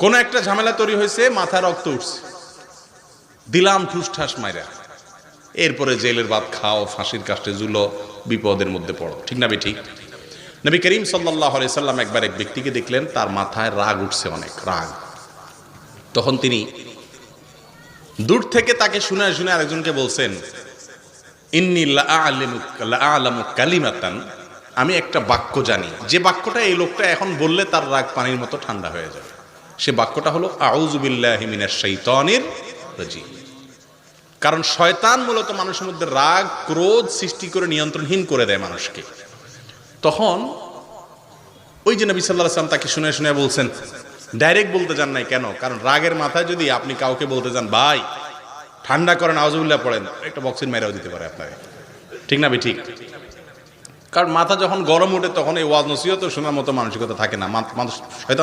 কোন একটা ঝামেলা তৈরি হয়েছে, মাথা রক্ত উঠছে, দিলাম ঠুস ঠাস মাইরা, এরপরে জেলের ভাত খাও, ফাঁসির কাষ্টে ঝুলো, বিপদের মধ্যে পড়ো। ঠিক না ঠিক? নবী করিম সাল্লাল্লাহু আলাইহি সাল্লাম একবার এক ব্যক্তিকে দেখলেন, তার মাথায় রাগ উঠছে, অনেক রাগ। তখন তিনি দূর থেকে তাকে শুনে শুনে আরেকজনকে বলছেন, ইন্নী লাআলামু কালিমাতান, আমি একটা বাক্য জানি, যে বাক্যটা এই লোকটা এখন বললে তার রাগ পানির মতো ঠান্ডা হয়ে যাবে। সে বাক্যটা হলো আউযু বিল্লাহি মিনাশ শাইতানির রাজিম। কারণ শয়তান মূলত মানুষের মধ্যে রাগ ক্রোধ সৃষ্টি করে নিয়ন্ত্রণহীন করে দেয় মানুষকে। তখন ওই যে নবী সাল্লাল্লাহু আলাইহি ওয়াসাল্লাম তাকে শুনে শুনে বলছেন, ডাইরেক্ট বলতে যান নাই কেন? কারণ রাগের মাথায় যদি আপনি কাউকে বলতে যান ভাই ঠান্ডা করেন, আউযুবিল্লাহ পড়েন, একটা বক্সিং মেরেও দিতে পারে আপনাকে। ঠিক না ঠিক? কারণ মাথা যখন গরম ওঠে তখন এই ওয়াজ নসিহত শোনার মতো মানসিকতা থাকে না, মানুষ শয়তান